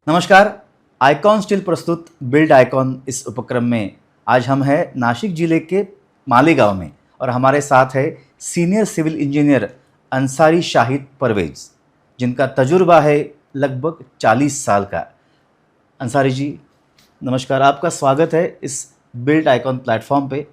नमस्कार। Icon steel प्रस्तुत build icon इस उपक्रम में आज हम हैं नासिक जिले के मालेगांव में और हमारे साथ है senior civil engineer Ansari Shahid Parvez, जिनका तजुर्बा है लगभग 40 साल का। अंसारी जी नमस्कार, आपका स्वागत है इस बिल्ड आइकॉन प्लेटफॉर्म पे।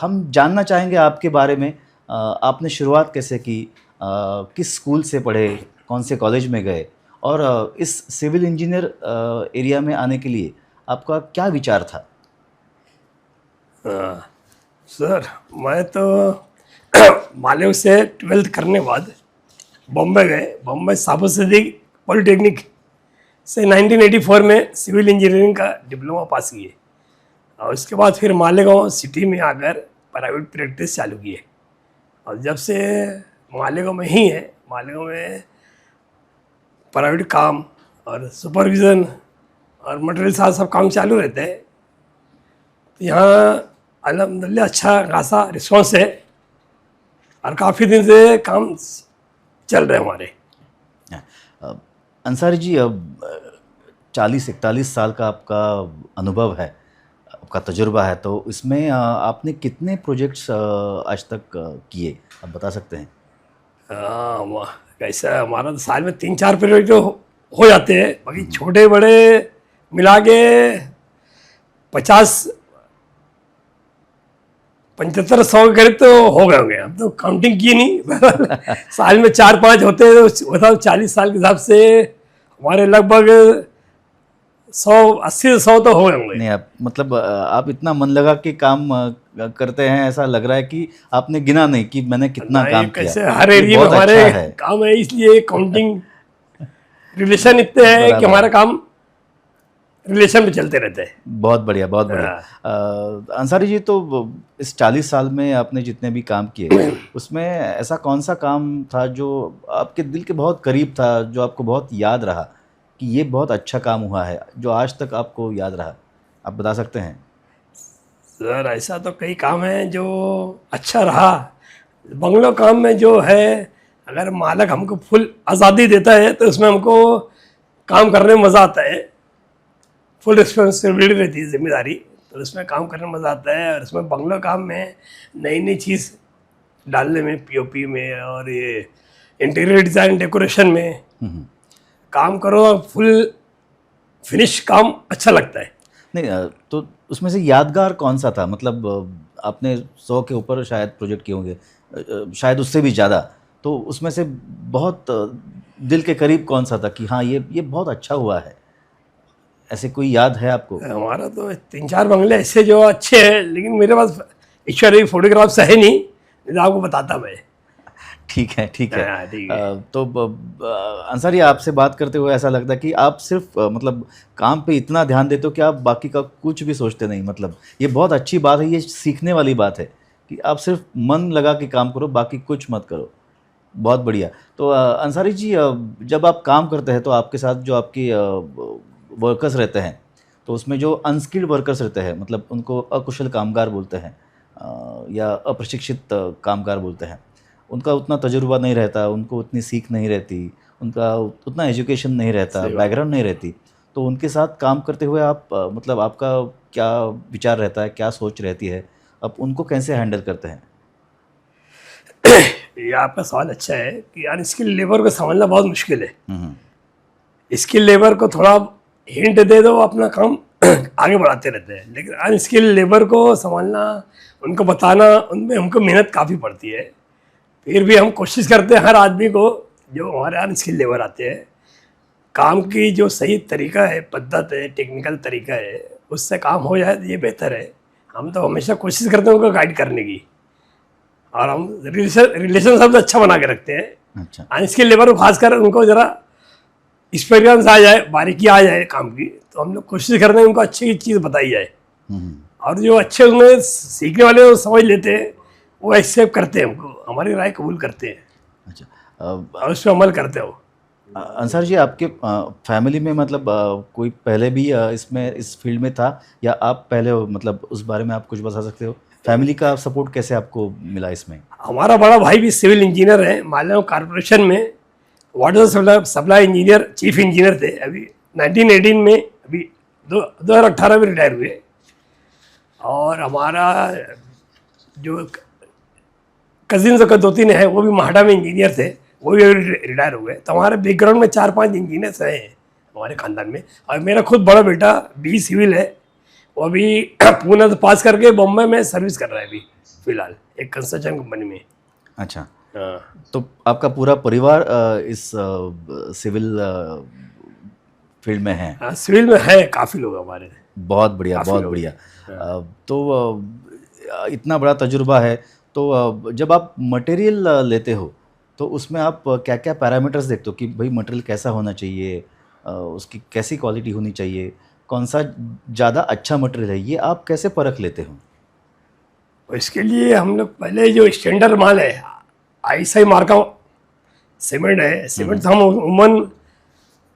हम जानना चाहेंगे आपके बारे में, आपने शुरुआत कैसे की, किस स्कूल से पढ़े, कौन से कॉलेज में गए और इस सिविल इंजीनियर एरिया में आने के लिए आपका क्या विचार था? सर मैं तो मालव से 12th करने बाद बॉम्बे गए। बॉम्बे साबुत सिद्दीक पॉलिटेक्निक से 1984 में सिविल इंजीनियरिंग का डिप्लोमा पास किए और उसके बाद फिर मालेगांव सिटी में आकर प्राइवेट प्रैक्टिस चालू किए। और जब से मालेगांव में ही है, मालेगांव में प्राइवेट काम और सुपरविज़न और मटेरियल साथ सब काम चालू रहते हैं। तो यहाँ अल्हम्दुलिल्लाह अच्छा खासा रिस्पॉन्स है और काफ़ी दिन से काम चल रहे हैं हमारे। अंसारी जी, अब 40-41 साल का आपका अनुभव है, आपका तजुर्बा है, तो इसमें आपने कितने प्रोजेक्ट्स आज तक किए, आप बता सकते हैं? कैसा है, हमारा तो साल में 3-4 प्रोजेक्ट हो जाते हैं, बाकी छोटे बड़े मिला के 50-75-100 के करीब तो हो गए होंगे। हम तो काउंटिंग की नहीं साल में 4-5 होते हैं, तो बताओ 40 साल के हिसाब से हमारे लगभग 180-100 तो हो गए होंगे। नहीं, आप इतना मन लगा के काम करते हैं, ऐसा लग रहा है कि आपने गिना नहीं कि मैंने कितना काम किया। कैसे हर एरिया में हमारे अच्छा काम है, इसलिए काउंटिंग रिलेशन इतने हैं कि हमारा काम रिलेशन में चलते रहते हैं। बहुत बढ़िया, बहुत बढ़िया। अंसारी जी, तो इस 40 साल में आपने जितने भी काम किए उसमें ऐसा कौन सा काम था जो आपके दिल के बहुत करीब था, जो आपको बहुत याद रहा कि ये बहुत अच्छा काम हुआ है, जो आज तक आपको याद रहा, आप बता सकते हैं? सर ऐसा तो कई काम हैं जो अच्छा रहा। बंगलो काम में जो है, अगर मालिक हमको फुल आज़ादी देता है तो उसमें हमको काम करने में मज़ा आता है। फुल रिस्पॉन्सिबिलिटी रहती है, जिम्मेदारी, तो उसमें काम करने में मज़ा आता है। और उसमें बंगलो काम में नई नई चीज़ डालने में, पीओपी में और ये इंटीरियर डिज़ाइन डेकोरेशन में काम करो, फुल फिनिश काम अच्छा लगता है। नहीं, तो उसमें से यादगार कौन सा था? मतलब आपने 100 के ऊपर शायद प्रोजेक्ट किए होंगे, शायद उससे भी ज़्यादा, तो उसमें से बहुत दिल के करीब कौन सा था कि हाँ ये बहुत अच्छा हुआ है, ऐसे कोई याद है आपको? हमारा तो 3-4 बंगले ऐसे जो अच्छे हैं, लेकिन मेरे पास ईश्वरी फोटोग्राफ्स है नहीं तो आपको बताता मैं। ठीक है, ठीक है। हाँ, ठीक है। तो अंसारी, आपसे बात करते हुए ऐसा लगता है कि आप सिर्फ मतलब काम पे इतना ध्यान देते हो कि आप बाकी का कुछ भी सोचते नहीं। मतलब ये बहुत अच्छी बात है, ये सीखने वाली बात है कि आप सिर्फ मन लगा के काम करो, बाकी कुछ मत करो। बहुत बढ़िया। तो अंसारी जी, जब आप काम करते हैं तो आपके साथ जो आपके वर्कर्स रहते हैं, तो उसमें जो अनस्किल्ड वर्कर्स रहते हैं, मतलब उनको अकुशल कामगार बोलते हैं या अप्रशिक्षित कामगार बोलते हैं, उनका उतना तजुर्बा नहीं रहता, उनको उतनी सीख नहीं रहती, उनका उतना एजुकेशन नहीं रहता, बैकग्राउंड नहीं रहती, तो उनके साथ काम करते हुए आप मतलब आपका क्या विचार रहता है, क्या सोच रहती है, आप उनको कैसे हैंडल करते हैं? ये आपका सवाल अच्छा है कि अनस्किल्ड लेबर को समझना बहुत मुश्किल है। स्किल लेबर को थोड़ा हिंट दे दो, अपना काम आगे बढ़ाते रहते हैं, लेकिन अनस्किल्ड लेबर को समझना, उनको बताना, उनमें हमको मेहनत काफ़ी पड़ती है। फिर भी हम कोशिश करते हैं हर आदमी को, जो हमारे अनस्किल्ड लेबर आते हैं, काम की जो सही तरीका है, पद्धत है, टेक्निकल तरीका है, उससे काम हो जाए तो ये बेहतर है। हम तो हमेशा कोशिश करते हैं उनको गाइड करने की, और हम रिलेशन सब अच्छा बना के रखते हैं। अच्छा। अनस्किल्ड लेबर को खासकर उनको ज़रा एक्सपीरियंस आ जाए, बारीकी आ जाए काम की, तो हम लोग कोशिश करते हैं उनको अच्छी चीज़ बताई जाए। और जो अच्छे उनमें सीखने वाले वो समझ लेते हैं, वो एक्सेप्ट करते हैं, हमको हमारी राय कबूल करते हैं। अच्छा। और उस पर अमल करते हो। अंसार जी, आपके फैमिली में मतलब कोई पहले भी इसमें इस फील्ड में था या आप पहले हो? मतलब उस बारे में आप कुछ बता सकते हो? फैमिली का सपोर्ट कैसे आपको मिला इसमें? हमारा बड़ा भाई भी सिविल इंजीनियर है, मालेगांव कॉर्पोरेशन में water supply engineer, chief engineer थे, अभी 1918 में अभी 2018 में रिटायर हुए। और हमारा जो कजिन्स का 2-3 है वो भी महाडा में इंजीनियर थे, वो भी रिटायर हुए। तो हमारे बैकग्राउंड में 4-5 इंजीनियर्स हैं हमारे ख़ानदान में। और मेरा खुद बड़ा बेटा बी सिविल है, वो अभी पुणे से पास करके बॉम्बे में सर्विस कर रहा है अभी फिलहाल एक कंस्ट्रक्शन कंपनी में। अच्छा, हाँ, तो आपका पूरा परिवार इस सिविल फील्ड में है। हाँ, सिविल में है काफ़ी लोग हमारे। बहुत बढ़िया, काफ़ी बहुत लोग बढ़िया। हाँ। तो इतना बड़ा तजुर्बा है, तो जब आप मटेरियल लेते हो तो उसमें आप क्या क्या पैरामीटर्स देखते हो कि भाई मटेरियल कैसा होना चाहिए, उसकी कैसी क्वालिटी होनी चाहिए, कौन सा ज़्यादा अच्छा मटेरियल है, ये आप कैसे परख लेते हो? और इसके लिए हम लोग पहले जो स्टैंडर्ड माल है आईएसआई मार्का सीमेंट है, सीमेंट हम उमन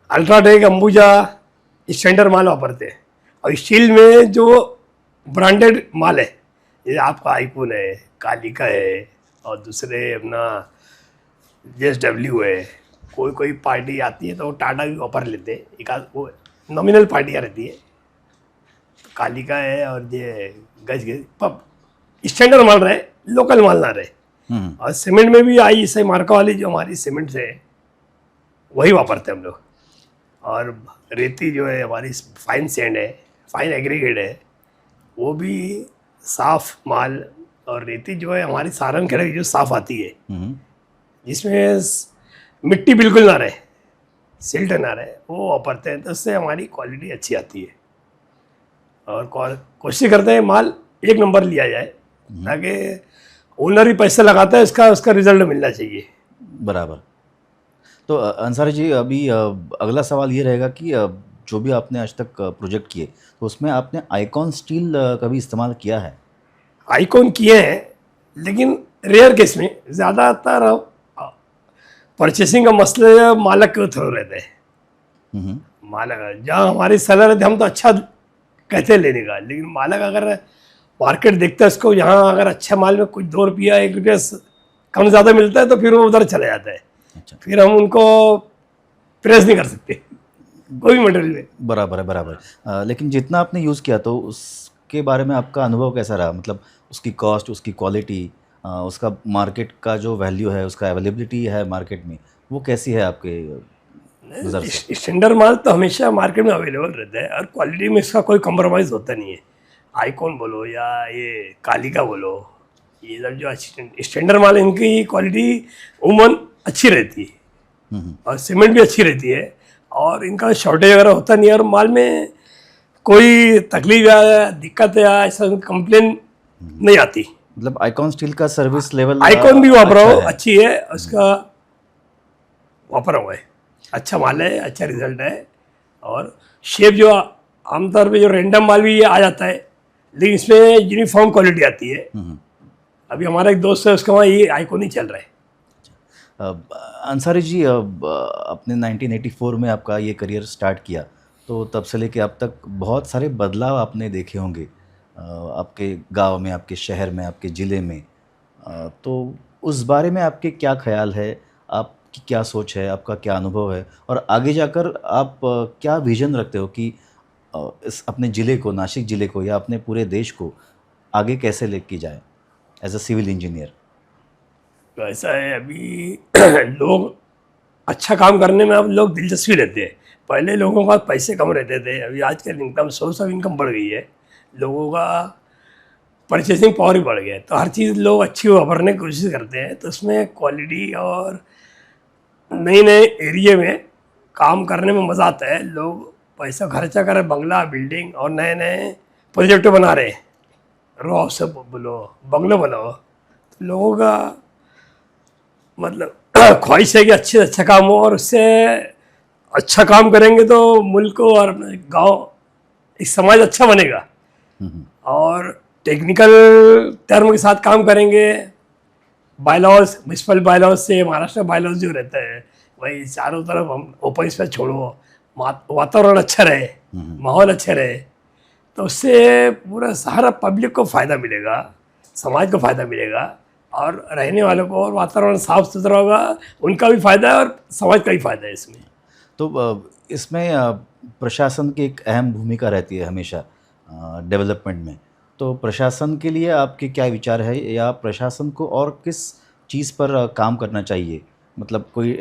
अल्ट्राटेक अंबुजा स्टैंडर्ड माल वापरते हैं। और स्टील में जो ब्रांडेड माल है, ये आपका आईकून है, कालिका है, और दूसरे अपना JSW है। कोई कोई पार्टी आती है तो टाटा भी ऑफर लेते हैं, एक आध वो नॉमिनल पार्टियाँ रहती है। कालिका है और ये गज पब स्टैंडर्ड माल रहे, लोकल माल ना रहे। हम्म, और सीमेंट में भी आई ऐसे मार्का वाली जो हमारी सीमेंट है वही वापरते हैं हम लोग। और रेती जो है हमारी फाइन सैंड है, फाइन एग्रीगेट है, वो भी साफ माल। और रेती जो है हमारी सारन खेड़े की जो साफ आती है, हम्म, जिसमें मिट्टी बिल्कुल ना रहे, सिल्ट ना रहे, वो वापरते हैं। तो उससे हमारी क्वालिटी अच्छी आती है। और कोशिश करते हैं माल एक नंबर लिया जाए, ताकि ओनर ही पैसा लगाता है, उसका उसका रिजल्ट मिलना चाहिए। बराबर। तो अंसारी जी, अभी अगला सवाल ये रहेगा कि जो भी आपने आज तक प्रोजेक्ट किए, तो उसमें आपने आइकॉन स्टील का भी इस्तेमाल किया है? आइकॉन किए हैं, लेकिन रेयर केस में। ज़्यादातर परचेसिंग का मसले मालक के थ्रू रहते हैं। हम्म, मालक जहाँ हमारी सलाह रहती है हम तो अच्छा कहते हैं लेने का, लेकिन मालक अगर मार्केट देखता है उसको, यहाँ अगर अच्छा माल में कुछ 2 रुपया 1 रुपया कम ज़्यादा मिलता है तो फिर वो उधर चला जाता है। अच्छा, फिर हम उनको प्रेस नहीं कर सकते कोई भी मटेरियल में। बराबर है, बराबर है। लेकिन जितना आपने यूज़ किया तो उसके बारे में आपका अनुभव कैसा रहा? मतलब उसकी कॉस्ट, उसकी क्वालिटी, उसका मार्केट का जो वैल्यू है, उसका अवेलेबिलिटी है मार्केट में, वो कैसी है आपके नज़र से? स्टैंडर्ड माल तो हमेशा मार्केट में अवेलेबल रहता है, और क्वालिटी में इसका कोई कम्प्रोमाइज़ होता नहीं है। आइकॉन बोलो या ये कालिका बोलो, ये सब जो स्टैंडर्ड माल, इनकी क्वालिटी उमन अच्छी रहती है और सीमेंट भी अच्छी रहती है, और इनका शॉर्टेज वगैरह होता नहीं है, और माल में कोई तकलीफ या दिक्कत या ऐसा कंप्लेन नहीं आती। मतलब आइकॉन स्टील का सर्विस लेवल आइकॉन भी वापरा अच्छा हो, है। अच्छी है, उसका वापरा हुआ है, अच्छा माल है, अच्छा रिजल्ट है। और शेप जो आमतौर पे जो रैंडम माल भी ये आ जाता है, लेकिन इसमें यूनिफॉर्म क्वालिटी आती है। अभी हमारा एक दोस्त है, उसका वहाँ ये आइकॉन ही चल रहा है। अंसारी जी, आपने 1984 में आपका ये करियर स्टार्ट किया, तो तब से लेके अब तक बहुत सारे बदलाव आपने देखे होंगे, आपके गांव में, आपके शहर में, आपके ज़िले में। तो उस बारे में आपके क्या ख्याल है, आपकी क्या सोच है, आपका क्या अनुभव है, और आगे जाकर आप क्या विज़न रखते हो कि इस अपने ज़िले को, नासिक ज़िले को, या अपने पूरे देश को आगे कैसे लेके जाए एज अ सिविल इंजीनियर? तो ऐसा है अभी लोग अच्छा काम करने में अब लोग दिलचस्पी लेते हैं। पहले लोगों का पैसे कम रहते थे, अभी आजकल इनकम, सोर्स ऑफ इनकम बढ़ गई है, लोगों का परचेसिंग पावर भी बढ़ गया है, तो हर चीज़ लोग अच्छी वापरने की कोशिश करते हैं। तो उसमें क्वालिटी और नए नए एरिया में काम करने में मज़ा आता है। लोग पैसा खर्चा कर बंगला, बिल्डिंग और नए नए प्रोजेक्ट बना रहे हैं, रो हाउस बोलो, बंगलो बनाओ। तो लोगों का मतलब ख्वाहिश है कि अच्छे से अच्छा काम हो, और उससे अच्छा काम करेंगे तो मुल्क को और अपने गांव, एक समाज अच्छा बनेगा। और टेक्निकल टर्म के साथ काम करेंगे। बायलॉज, म्यूनसिपल बायलॉज से महाराष्ट्र बायलॉज जो रहता है, वही चारों तरफ हम ओपन स्पेस छोड़ो, वातावरण अच्छा रहे, माहौल अच्छा रहे, तो उससे पूरा सारा पब्लिक को फ़ायदा मिलेगा, समाज को फ़ायदा मिलेगा, और रहने वालों को, और वातावरण साफ सुथरा होगा, उनका भी फ़ायदा है और समाज का भी फ़ायदा है इसमें। तो इसमें प्रशासन की एक अहम भूमिका रहती है हमेशा डेवलपमेंट में। तो प्रशासन के लिए आपके क्या विचार है, या प्रशासन को और किस चीज़ पर काम करना चाहिए? मतलब कोई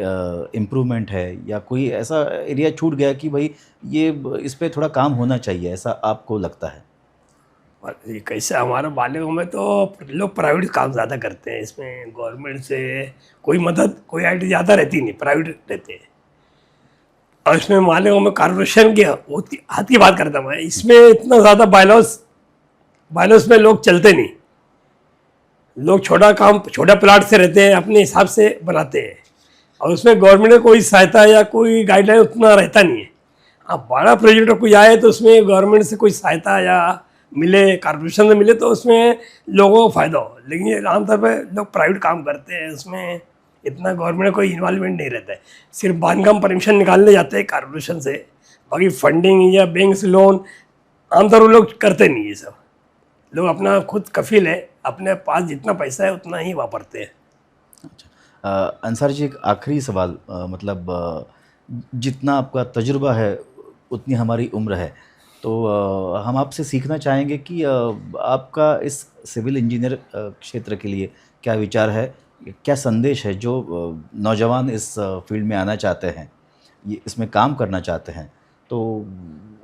इम्प्रूवमेंट है, या कोई ऐसा एरिया छूट गया कि भाई इस पे थोड़ा काम होना चाहिए, ऐसा आपको लगता है? और ये कैसे हमारे बालियों में तो लोग प्राइवेट काम ज़्यादा करते हैं, इसमें गवर्नमेंट से कोई मदद कोई आइडिया ज़्यादा रहती नहीं, प्राइवेट रहते हैं। और इसमें मालिकों में कॉर्पोरेशन की हाथ की बात करता हूँ मैं, इसमें इतना ज़्यादा बायलॉस में लोग चलते नहीं। लोग छोटा काम छोटा प्लाट से रहते हैं, अपने हिसाब से बनाते हैं, और उसमें गवर्नमेंट का कोई सहायता या कोई गाइडलाइन उतना रहता नहीं है। हाँ, बड़ा प्रोजेक्ट कोई आए तो उसमें गवर्नमेंट से कोई सहायता या मिले, कॉर्पोरेशन से मिले, तो उसमें लोगों को फ़ायदा हो। लेकिन ये आमतौर पर लोग प्राइवेट काम करते हैं, उसमें इतना गवर्नमेंट का कोई इन्वॉल्वमेंट नहीं रहता है। सिर्फ बांधकाम परमिशन निकालने जाते हैं कॉर्पोरेशन से, बाकी फंडिंग या बैंक से लोन आमतौर पर लोग करते नहीं। ये सब लोग अपना खुद कफील है, अपने पास जितना पैसा है उतना ही वापरते हैं। अंसारी जी, एक आखिरी सवाल, मतलब जितना आपका तजुर्बा है उतनी हमारी उम्र है, तो हम आपसे सीखना चाहेंगे कि आपका इस सिविल इंजीनियर क्षेत्र के लिए क्या विचार है, क्या संदेश है जो नौजवान इस फील्ड में आना चाहते हैं, ये इसमें काम करना चाहते हैं, तो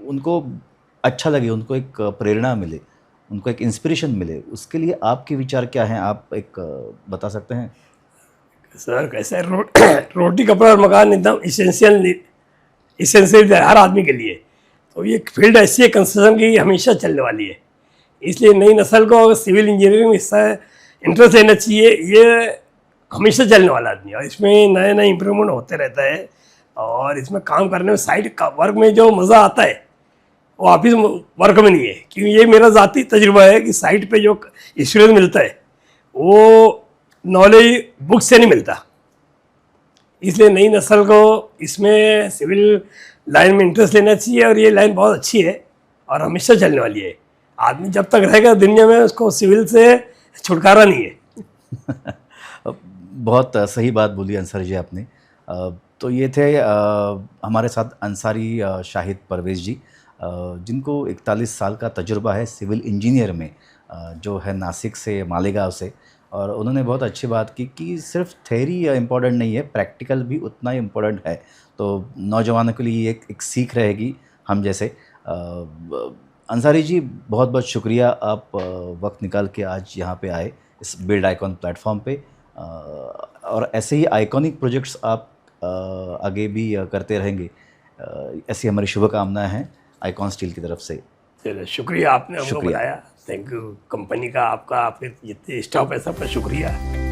उनको अच्छा लगे, उनको एक प्रेरणा मिले, उनको एक इंस्पिरेशन मिले, उसके लिए आपके विचार क्या हैं? आप एक बता सकते हैं? सर कैसे रोटी कपड़ा और मकान एकदम इसेंशियल है हर आदमी के लिए। तो ये फील्ड ऐसी है कंस्ट्रक्शन की, हमेशा चलने वाली है। इसलिए नई नस्ल को सिविल इंजीनियरिंग में इससे इंटरेस्ट लेना चाहिए। ये हमेशा चलने वाला आदमी है, और इसमें नए नए इम्प्रूवमेंट होते रहता है। और इसमें काम करने में साइड का वर्क में जो मज़ा आता है वो ऑफिस वर्क में नहीं है, क्योंकि ये मेरा ज़ाती तजुर्बा है कि साइट पे जो एक्सपीरियंस मिलता है वो नॉलेज बुक से नहीं मिलता। इसलिए नई नस्ल को इसमें सिविल लाइन में इंटरेस्ट लेना चाहिए, और ये लाइन बहुत अच्छी है और हमेशा चलने वाली है। आदमी जब तक रहेगा दुनिया में उसको सिविल से छुटकारा नहीं है। बहुत सही बात बोली अंसारी जी आपने। तो ये थे हमारे साथ अंसारी शाहिद परवेज़ जी, जिनको 41 साल का तजुर्बा है सिविल इंजीनियर में, जो है नासिक से, मालेगांव से। और उन्होंने बहुत अच्छी बात की कि सिर्फ थ्योरी इम्पोर्टेंट नहीं है, प्रैक्टिकल भी उतना ही इम्पोर्टेंट है। तो नौजवानों के लिए एक सीख रहेगी हम जैसे। अंसारी जी, बहुत बहुत शुक्रिया, आप वक्त निकाल के आज यहाँ पे आए इस बिल्ड आइकॉन प्लेटफॉर्म पे, और ऐसे ही आइकॉनिक प्रोजेक्ट्स आप आगे भी करते रहेंगे, ऐसी हमारी शुभकामनाएं हैं आइकॉन स्टील की तरफ से। चलो शुक्रिया, आपने हमको शुक्रिया। बुलाया। थैंक यू कंपनी का, आपका, आपके जितने स्टाफ है सब का शुक्रिया।